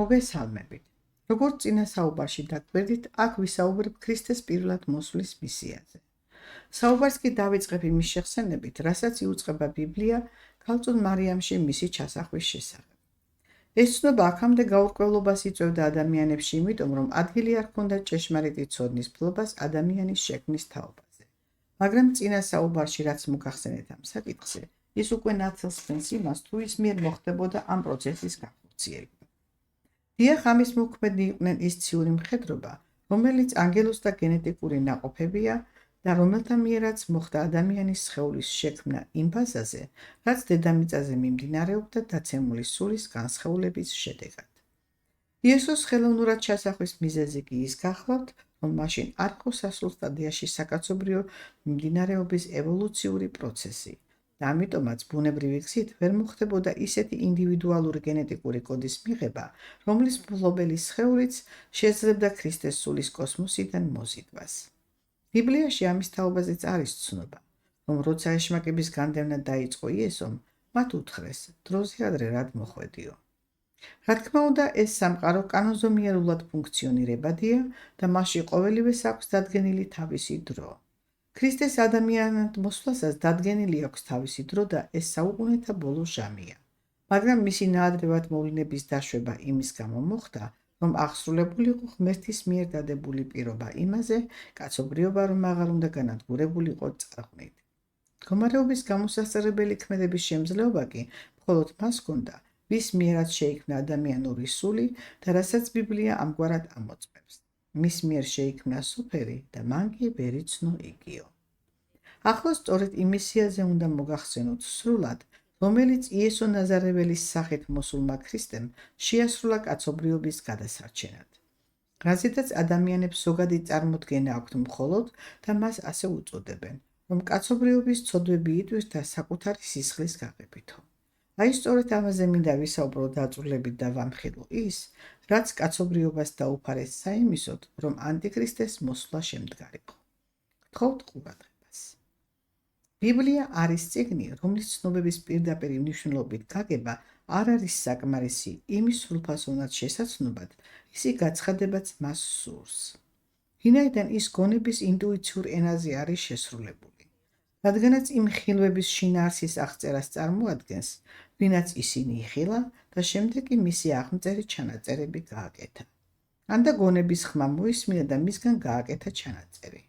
მოგესალმებით. როგორც წინა საუბარში დაგვერდით, აქ ვისაუბრებ ქრისტეს პირველად მოსვლის მისიაზე. საუბარს კი დავიწყებ იმის შეხსენებით, რასაც იუწყება ბიბლია ქალწულ მარიამში მისი ჩასახვის შესახებ. ეს ცნობა აქამდე გაურკვევლობას იწვევდა ადამიანებში, იმიტომ რომ ადგილი არ ჰქონდა ჭეშმარიტი ცოდნის ფლობას ადამიანის შექმნის თაობაზე. მაგრამ წინა საუბარში რაც მოგახსენეთ ამ საკითხზე, ის უკვე ნათელს ხსნის იმას, თუ ის მიერ მოხდებოდა ამ პროცესის განხორციელება. დიახ, ამის მოქმედი იყვნენ ის ციური მხედრობა, რომელიც ანგელოზ და გენეტიკური ნაყოფებია და რომელთა მიერაც მოხდა ადამიანის სხეულის შექმნა იმ ბაზაზე, რაც დედამიწაზე მიმდინარეობდა დაცემული სულის განსხეულების შედეგად. იესოს ხელოვნურად ჩასახვის მიზეზი კი ის გახლავთ, რომ მაშინ არ იყო სასულ სტადიაში საკაცობრიო მიმდინარეობის ევოლუციური პროცესი და ამიტომაც ბუნებრივი გზით ვერ მოხდებოდა ისეთი ინდივიდუალური გენეტიკური კოდის მიღება, რომლის მფლობელი სხეულიც შეძლებდა ქრისტეს სულის კოსმოსიდან მოზიდვას. ბიბლიაში ამის თაობაზეც არის ცნობა, რომ როცა ეშმაკების განდევნა დაიწყო იესომ, მათ უთხრეს, დროზე ადრე რად მოხვედიო. რა თქმა უნდა, ეს სამყარო კანონზომიერულად ფუნქციონირებადია და მასში ყოველივეს აქვს დადგენილი თავისი დრო. ქრისტეს ადამიანად მოსვლასაც დადგენილი აქვს თავისი დრო და ეს საუკუნეთა ბოლო ჟამია. მაგრამ მისი ნაადრევად მოვლენების დაშვება იმის გამო მოხდა, რომ აღსრულებული იყო ღმერთის მიერ დადებული პირობა იმაზე, კაცობრიობა რომ აღარ უნდა განადგურებულიყო წარღვნით. მდგომარეობის გამოსასწორებელი ქმედების შემძლეობა კი მხოლოდ მას ჰქონდა, ვის მიერაც შეიქმნა ადამიანური სული და რასაც ბიბლია ამგვარად ამოწმებს. მის მიერ შეიქმნა სოფელი და მან კი ვერ იცნო იგიო. ახლა სწორედ იმ მისიაზე უნდა მოგახსენოთ სრულად, რომელიც იესო ნაზარეველის სახით მოსულმა ქრისტემ შეასრულა კაცობრიობის გადასარჩენად. რაზედაც ადამიანებს ზოგადი წარმოდგენა აქვთ მხოლოდ და მას ასე უწოდებენ, რომ კაცობრიობის ცოდვები იტვირთა საკუთარი სისხლის გაყებითო. აი სწორედ ამაზე მინდა ვისაუბრო დაწვრილებით და ვამხილო ის, რაც კაცობრიობას დაუფარეს საიმისოდ, რომ ანტიქრისტეს მოსვლა შემდგარიყო. გთხოვთ ყურადღებას. ბიბლია არის წიგნი, რომლის ცნობების პირდაპირ მნიშვნელობით გაგება არ არის საკმარისი იმის სრულფასოვნად შესაცნობად, ისი გაცხადებაც მას სურს. ვინაიდან ის გონების ინტუიციურ ენაზე არის შესრულებული. რადგანაც იმ ხილვების შინაარსის აღწერას წარმოადგენს, ვინაც ისინი იხილა და შემდეგ კი მისი აღმწერი ჩანაწერები გააკეთა. ანდა გონების ხმა მოისმინა და მისგან გააკეთა ჩანაწერი.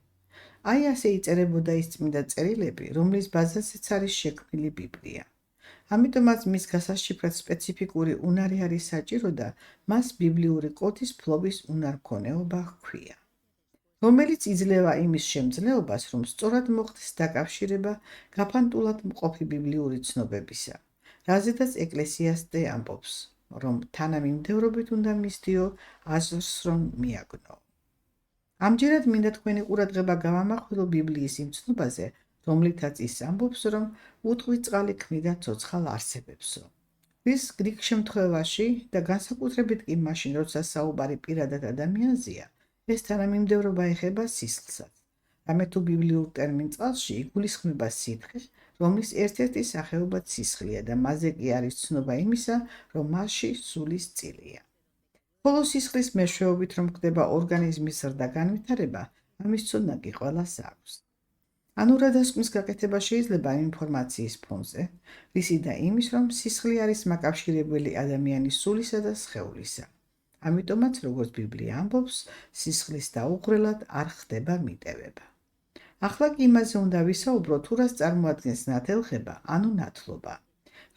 აი ასე იწერებოდა ის წმინდა წერილები, რომლის ბაზაზეც არის შექმნილი ბიბლია. ამიტომაც მის გასაშიფრად სპეციფიკური უნარი არის საჭირო და მას ბიბლიური კოდის ფლობის უნარ-მქონეობა ჰქვია. რომელიც იძლევა იმის შემძლეობას, რომ სწორად მოხდეს დაკავშირება გაფანტულად მყოფი ბიბლიური ცნობებისა, რაზედაც ეკლესიასტე ამბობს, რომ თანამიმდევრობით უნდა მისდიო აზრს რომ მიაგნო. ამჯერად მინდა თქვენი ყურადღება გავამახვილო ბიბლიის იმ ცნობაზე, რომლითაც ის ამბობს, რომ უტყვი წყალი ქმნიდა ცოცხალ არსებებსო. რის გრიგ შემთხვევაში და განსაკუთრებით კი მაშინ, როცა საუბარი პირადად ადამიანზეა, ეს თანამიმდევრობა ეხება სისხლსაც. რამე თუ ბიბლიურ ტერმინ წყალში იგულისხმება სითხე, რომლის ერთ-ერთი სახეობაც სისხლია და მასზე კი არის ცნობა იმისა, რომ მასში სულის წილია. ხოლო სისხლის მეშვეობით რომ ხდება ორგანიზმის ზრდა განვითარება, ამის ცოდნა კი ყველას აქვს. რადასკვნის გაკეთება შეიძლება იმ ინფორმაციის ფონზე, რისი და იმის, რომ სისხლი არის მაკავშირებელი ადამიანის სულისა და სხეულისა. ამიტომაც, როგორც ბიბლია ამბობს, სისხლის დაუღრელად არ ხდება მიტევება. ახლა კი იმაზე უნდა ვისაუბრო, თუ რას წარმოადგენს ნათელღება, ანუ ნათლობა.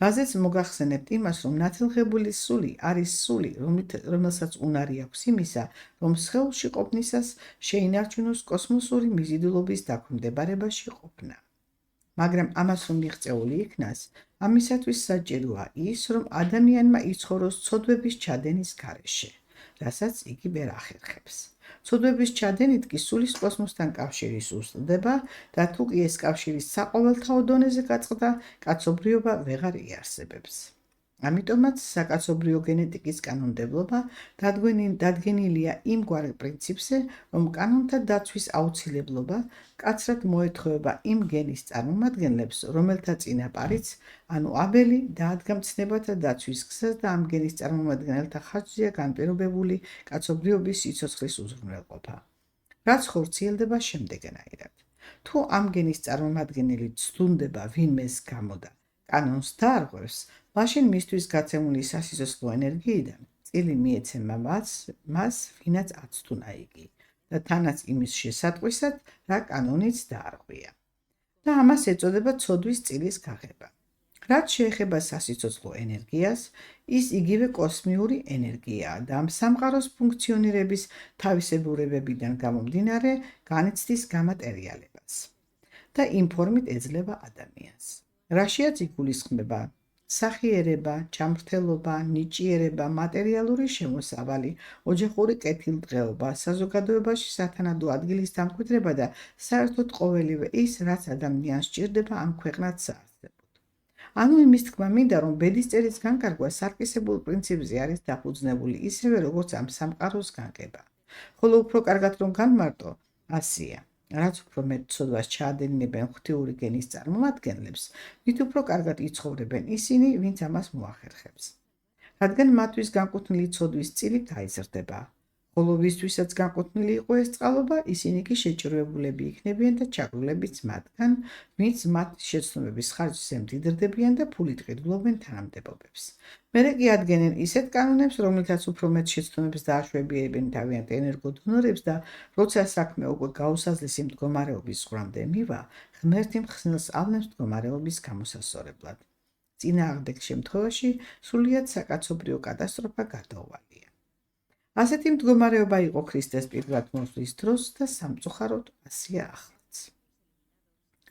რაზეც მოგახსენებთ იმას, რომ ნათელღებული სული არის სული, რომელსაც უნარი აქვს იმისა, რომ სხეულში ყოფნისას შეინარჩუნოს კოსმოსური მიზიდულობის დაქვემდებარებაში ყოფნა. მაგრამ ამას რომ მიღწეული იქნას, ამისათვის საჭიროა ის, რომ ადამიანმა იცხოვროს ცოდვების ჩადენის გარეშე, რასაც იგი ვერ ახერხებს. ცოდვების ჩადენით კი სულის კოსმოსთან კავშირი სუსტდება და თუ კი ეს კავშირი საყოველთაო დონეზე გაწყდა, კაცობრიობა ვეღარ იარსებებს. ამიტომაც საკაცობრიო გენეტიკის კანონმდებლობა დადგენილია იმგვარ პრინციპზე, რომ კანონთა დაცვის აუცილებლობა მკაცრად მოეთხოვება იმ გენის წარმომადგენლებს, რომელთა წინაპარიც, ანუ აბელი, დაადგა მცნებათა დაცვის გზას და ამ გენის წარმომადგენელთა ხარჯზეა განპირობებული კაცობრიობის სიცოცხლის უზრუნველყოფა. რაც ხორციელდება შემდეგნაირად. თუ ამ გენის წარმომადგენელი ცდუნდება ვინმეს გამო და კანონს დაარღვევს, მაშინ მისთვის გაცემული სასიცოცხლო ენერგიიდან წილი მიეცემა მას, ვინაც აცდუნა იგი და თანაც იმის შესატყვისად, რა კანონიც დაარღვია. და ამას ეწოდება ცოდვის წილის გაღება. რაც შეეხება სასიცოცხლო ენერგიას, ის იგივე კოსმიური ენერგიაა და ამ სამყაროს ფუნქციონირების თავისებურებებიდან გამომდინარე განიცდის გამატერიალებას და იმ ფორმით ეძლევა ადამიანს. რაშიაც იგულისხმება სახიერება, ჯანმრთელობა, ნიჭიერება, მატერიალური შემოსავალი, ოჯახური კეთილდღეობა, საზოგადოებაში სათანადო ადგილის დამკვიდრება და საერთოდ ყოველივე ის, რაც ადამიანს სჭირდება ამ ქვეყნად საარსებოდ. ანუ იმის თქმა მინდა, რომ ბედისწერის განკარგვა სარკისებულ პრინციპზე არის დაფუძნებული ისევე, როგორც ამ სამყაროს განკება. ხოლო უფრო კარგად რომ განმარტო, ასია. რაც უფრო მეტ ცოდვას ჩაადენინებენ ღვთიური გენის წარმომადგენლებს, მით უფრო კარგად იცხოვრებენ ისინი, ვინც ამას მოახერხებს. რადგან მათთვის განკუთვნილი ცოდვის წილი გაიზრდება, ხოლო ვისთვისაც განკუთვნილი იყო ეს წყალობა, ისინი კი შეჭირვებულები იქნებიან და ჩაგრულებიც მათგან, ვინც მათ შეცნობების ხარჯზე მდიდრდებიან და ფულით ყიდულობენ თანამდებობებს. მერე კი ადგენენ ისეთ კანონებს, რომლითაც უფრო მეტ შეცდომებს დააშვებიერებენ თავიანთ ენერგოდონორებს და როცა საქმე უკვე გაუსაზლისი მდგომარეობის ზღვრამდე მივა, ღმერთი მხსნელს ავლენს მდგომარეობის გამოსასწორებლად. წინააღმდეგ შემთხვევაში სრულიად საკაცობრიო კატასტროფა გადაუვალია. ასეთი მდგომარეობა იყო ქრისტეს პირველად მოსვლის დროს და სამწუხაროდ ასია ახლაც.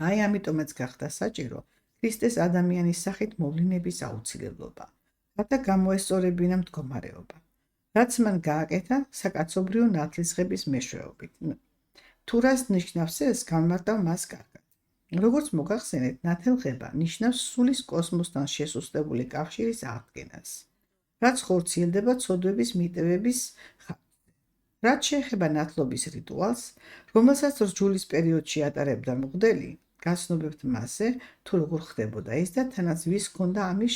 აი ამიტომაც გახდა საჭირო ქრისტეს ადამიანის სახით მოვლენების აუცილებლობა, რათა გამოესწორებინა მდგომარეობა, რაც მან გააკეთა საკაცობრიო ნათლისღების მეშვეობით. თუ რას ნიშნავს ეს, განმარტავ მას კარგად. როგორც მოგახსენეთ, ნათელღება ნიშნავს სულის კოსმოსთან შესუსტებული კავშირის აღდგენას, რაც ხორციელდება ცოდვების მიტევების ხარჯზე. რაც შეეხება ნათლობის რიტუალს, რომელსაც რჯულის პერიოდში ატარებდა მღვდელი, გაცნობებთ მასზე, თუ როგორ ხდებოდა ის და თანაც ვის ჰქონდა ამის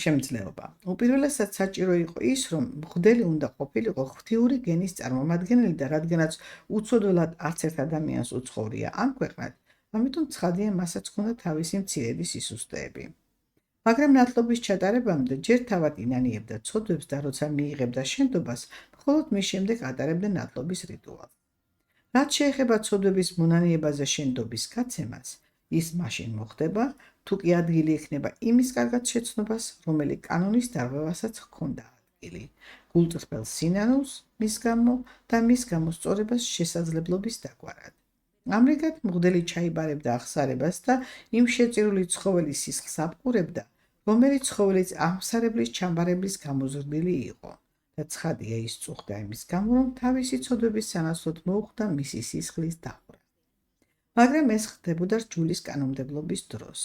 შემძლეობა. უპირველესად საჭირო იყო ის, რომ მღვდელი უნდა ყოფილიყო ღვთიური გენის წარმომადგენელი და რადგანაც უცოდველად არც ერთ ადამიანს უცხოვრია ამ ქვეყნად, ამიტომ ცხადია მასაც ჰქონდა თავისი მცირედი სისუსტეები. მაგრამ ნათლობის ჩატარებამდე ჯერ თავად ინანიებდა ცოდვებს და როცა მიიღებდა შენდობას, მხოლოდ მის შემდეგ ატარებდა ნათლობის რიტუალს. რაც შეეხება ცოდვების მონანიებაზე შენდობის გაცემას, ის მაშინ მოხდება, თუ კი ადგილი ექნება იმის კარგად შეცნობას, რომელი კანონის დარღვევასაც ჰქონდა ადგილი, გულწრფელ სინანულს მის გამო და მის გამოსწორებას შესაძლებლობის დაგვარად. ამრიგად მღვდელი ჩაიბარებდა აღსარებას და იმ შეწირული ცხოველის სისხლს აბყურებდა, რომელიც ცხოველის აღმსარებლის ჩამბარების გამოზრდილი იყო და ცხადია ის წუხდა იმის გამო, რომ თავისი ცოდვების სანაცვლოდ მოუხდა მისი სისხლის დაყვრა. მაგრამ ეს ხდებოდა რჯულის კანონმდებლობის დროს.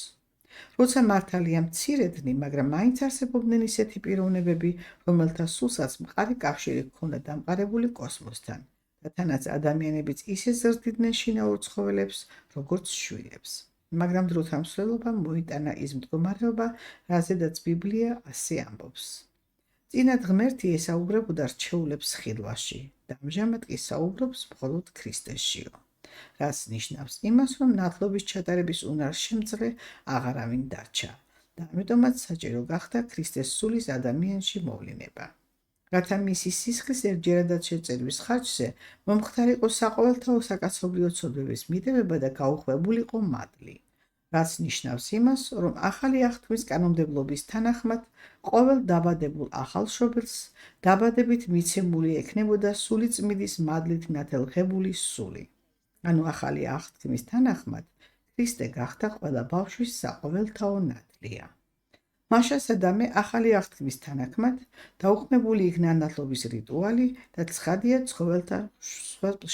როცა მართალია მცირედნი, მაგრამ მაინც არსებობდნენ ისეთი პიროვნებები, რომელთა სულსაც მყარი კავშირი ჰქონდა დამყარებული კოსმოსთან და თანაც ადამიანებიც ისე ზრდიდნენ შინაურ ცხოველებს, როგორც შვილებს. მაგრამ დროთა მსვლელობამ მოიტანა ის მდგომარეობა, რაზედაც ბიბლია ასე ამბობს. წინათ ღმერთი ესაუბრებოდა რჩეულებს ხილვაში და ამჟამად კი საუბრობს მხოლოდ ქრისტესშიო. რაც ნიშნავს იმას, რომ ნათლობის ჩატარების უნარშემძლე აღარავინ დარჩა და ამიტომაც საჭირო გახდა ქრისტეს სულის ადამიანში მოვლინება. რათა მისი სისხლის ერთჯერადად შეწერვის ხარჯზე მომხდარიყო საყოველთაო საკაცობრიო ცოდვების მიტევება და გაუხვებულიყო მადლი. რაც ნიშნავს იმას, რომ ახალი აღთქმის კანონმდებლობის თანახმად ყოველ დაბადებულ ახალშობილს დაბადებით მიცემული ექნებოდა სულიწმიდის მადლით ნათელღებული სული. ანუ ახალი აღთქმის თანახმად ქრისტე გახდა ყველა ბავშვის საყოველთაო ნათლია. მაშასადამე ახალი აღთქმის თანახმად დაუხმებული იქნა ნათლობის რიტუალი და ცხადია ცხოველთა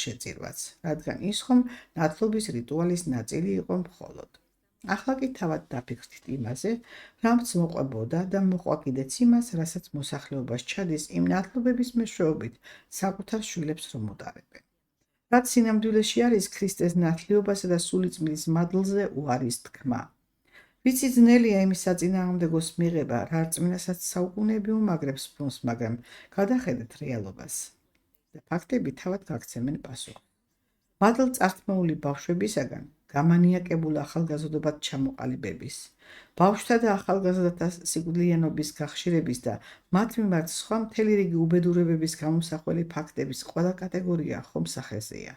შეწირვაც, რადგან ის ხომ ნათლობის რიტუალის ნაწილი იყო მხოლოდ. ახლა კი თავად დაფიქრდით იმაზე, რამც მოყვებოდა და მოყვა კიდეც იმას, რასაც მოსახლეობას ჩადის იმ ნათლობების მეშვეობით საკუთარ შვილებს რომ უტარებენ. რაც სინამდვილეში არის ქრისტეს ნათლიობასა და სულიწმილის მადლზე უარის თქმა. ვიცი ძნელია იმის საწინააღმდეგოს მიღება, რა რწმენასაც საუკუნეები უმაგრებს ბრუნს, მაგრამ გადახედეთ რეალობას და ფაქტები თავად გაგცემენ პასუხს. მადლ წართმეული ბავშვებისაგან გამანიაკებულ ახალგაზრდობად ჩამოყალიბების, ბავშვთა და ახალგაზრდათა სიკვდილიანობის გახშირების და მათ მიმართ სხვა მთელი რიგი უბედურებების გამომსახველი ფაქტების ყველა კატეგორია ხომ სახელზეა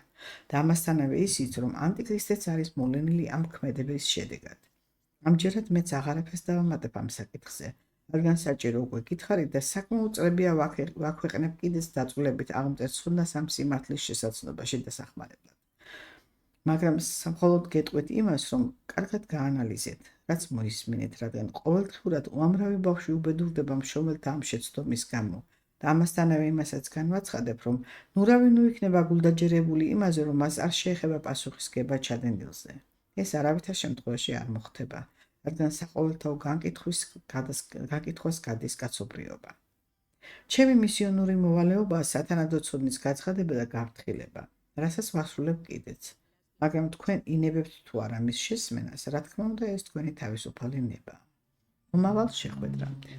და ამასთანავე ისიც, რომ ანტიქრისტეც არის მოვლენილი ამ ქმედების შედეგად. ამჯერად მეც აღარაფერს დავამატებ ამ საკითხზე, რადგან საჭირო უკვე გითხარით და საკმაოდ წლებია ვაქვეყნებ კიდეც დაწვრილებით აღმწეცხვდას ამ სიმართლის შესაძლებლობაში დასახმარებლად. მაგრამ მხოლოდ გეტყვით იმას, რომ კარგად გაანალიზეთ, რაც მოისმინეთ, რადგან ყოველდღურად უამრავი ბავშვი უბედურდება მშობელთა ამ შეცდომის გამო და ამასთანავე იმასაც განვაცხადებ, რომ ნურავი იქნება გულდაჯერებული იმაზე, რომ მას არ შეეხება პასუხისგება ჩადენილზე. ეს არავითარ შემთხვევაში არ მოხდება, რადგან საყოველთაო გაკითხვას გადის კაცობრიობა. ჩემი მისიონური მოვალეობაა სათანადო-ცოდნის გაცხადება და გაფრთხილება, რასაც ვასრულებ კიდეც. მაგრამ თქვენ ინებებთ თუ არა მის შესმენას, რა თქმა უნდა, ეს თქვენი თავისუფალი ნება. მომავალ შეხვედრამდე.